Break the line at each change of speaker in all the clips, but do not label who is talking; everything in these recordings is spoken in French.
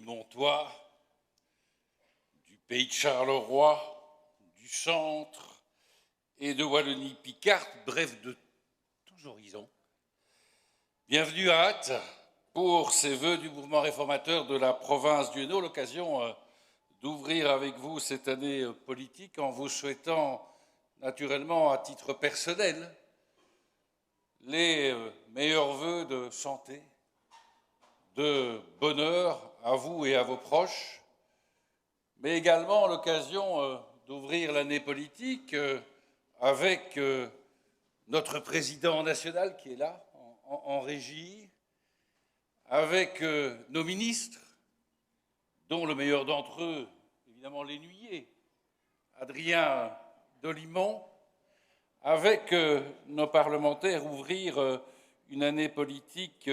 Montois, du pays de Charleroi, du centre et de Wallonie-Picarde, bref, de tous horizons. Bienvenue à Ath pour ces vœux du mouvement réformateur de la province du Hainaut, l'occasion d'ouvrir avec vous cette année politique en vous souhaitant naturellement à titre personnel les meilleurs vœux de santé, de bonheur à vous et à vos proches, mais également l'occasion d'ouvrir l'année politique avec notre président national qui est là, en régie, avec nos ministres, dont le meilleur d'entre eux, évidemment l'énuyer, Adrien Dolimon, avec nos parlementaires, ouvrir une année politique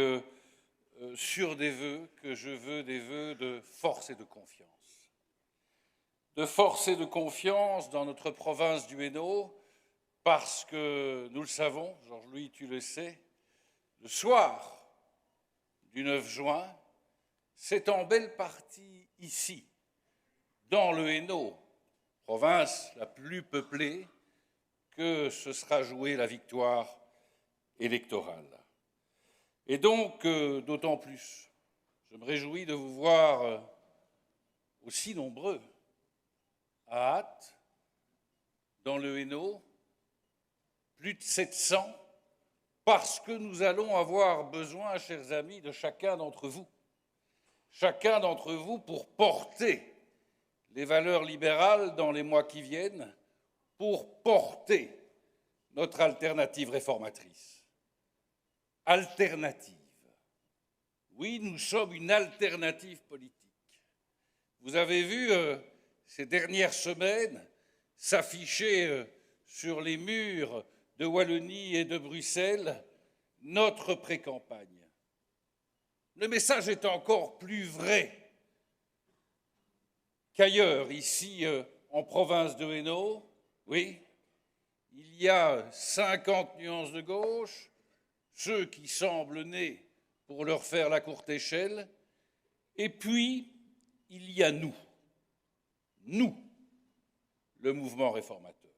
sur des vœux que je veux des vœux de force et de confiance. De force et de confiance dans notre province du Hainaut, parce que, nous le savons, Georges-Louis, tu le sais, le soir du 9 juin, c'est en belle partie ici, dans le Hainaut, province la plus peuplée, que se sera jouée la victoire électorale. Et donc, d'autant plus, je me réjouis de vous voir aussi nombreux à Ath, dans le Hainaut, plus de 700, parce que nous allons avoir besoin, chers amis, de chacun d'entre vous pour porter les valeurs libérales dans les mois qui viennent, pour porter notre alternative réformatrice. Alternative. Oui, nous sommes une alternative politique. Vous avez vu ces dernières semaines s'afficher sur les murs de Wallonie et de Bruxelles notre pré-campagne. Le message est encore plus vrai qu'ailleurs, ici en province de Hainaut. Oui, il y a 50 nuances de gauche, ceux qui semblent nés pour leur faire la courte échelle, et puis il y a nous, le mouvement réformateur,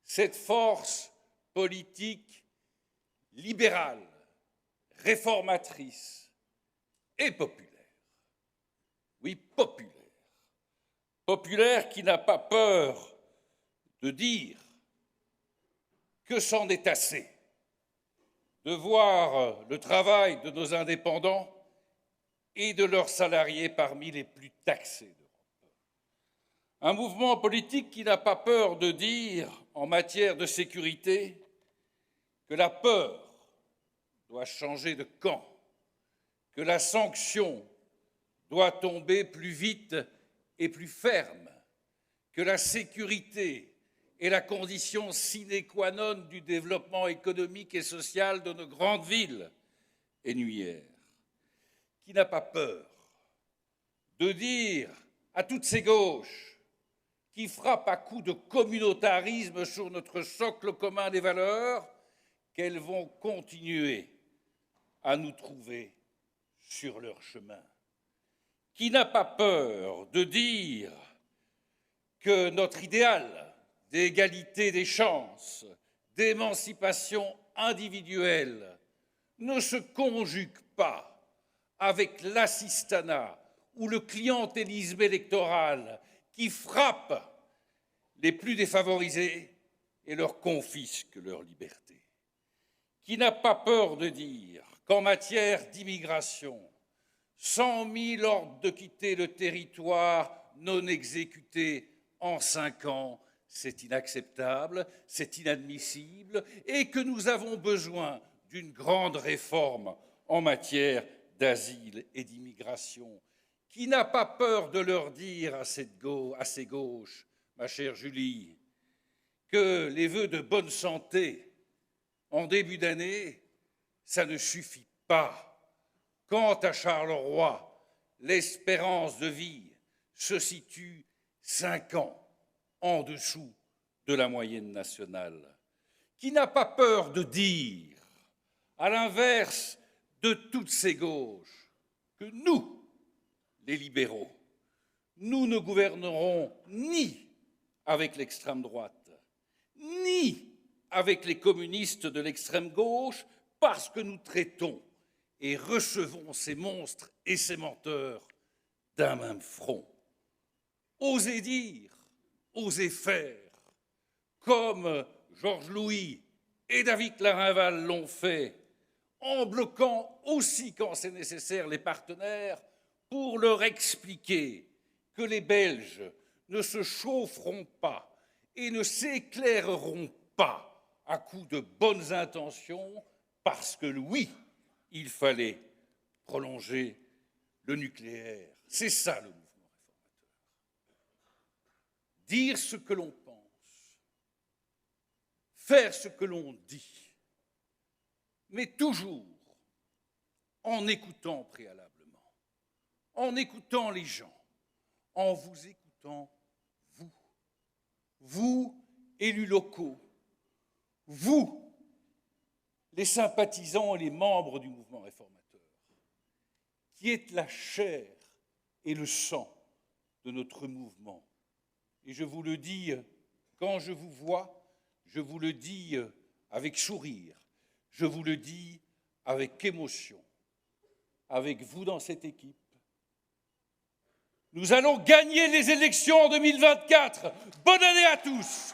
cette force politique libérale, réformatrice et populaire. Oui, populaire. Populaire qui n'a pas peur de dire que c'en est assez, de voir le travail de nos indépendants et de leurs salariés parmi les plus taxés d'Europe. Un mouvement politique qui n'a pas peur de dire, en matière de sécurité, que la peur doit changer de camp, que la sanction doit tomber plus vite et plus ferme, que la sécurité est la condition sine qua non du développement économique et social de nos grandes villes hainautières, qui n'a pas peur de dire à toutes ces gauches qui frappent à coups de communautarisme sur notre socle commun des valeurs qu'elles vont continuer à nous trouver sur leur chemin, qui n'a pas peur de dire que notre idéal d'égalité des chances, d'émancipation individuelle, ne se conjugue pas avec l'assistanat ou le clientélisme électoral qui frappe les plus défavorisés et leur confisque leur liberté. Qui n'a pas peur de dire qu'en matière d'immigration, 100 000 ordres de quitter le territoire non exécutés en 5 ans, c'est inacceptable, c'est inadmissible, et que nous avons besoin d'une grande réforme en matière d'asile et d'immigration. Qui n'a pas peur de leur dire à ces gauches, ma chère Julie, que les vœux de bonne santé en début d'année, ça ne suffit pas. Quant à Charleroi, l'espérance de vie se situe 5 ans en dessous de la moyenne nationale. Qui n'a pas peur de dire, à l'inverse de toutes ces gauches, que nous, les libéraux. Nous ne gouvernerons ni avec l'extrême droite, ni avec les communistes de l'extrême gauche, parce que nous traitons et recevons ces monstres et ces menteurs d'un même front. Osez dire, osez faire, comme Georges Louis et David Clarinval l'ont fait, en bloquant aussi, quand c'est nécessaire, les partenaires, pour leur expliquer que les Belges ne se chaufferont pas et ne s'éclaireront pas à coups de bonnes intentions, parce que oui, il fallait prolonger le nucléaire. C'est ça le mouvement réformateur. Dire ce que l'on pense, faire ce que l'on dit, mais toujours en écoutant préalablement, en écoutant les gens, en vous écoutant vous, élus locaux, vous, les sympathisants et les membres du mouvement réformateur, qui êtes la chair et le sang de notre mouvement. Et je vous le dis, quand je vous vois, je vous le dis avec sourire, je vous le dis avec émotion, avec vous dans cette équipe. Nous allons gagner les élections en 2024. Bonne année à tous!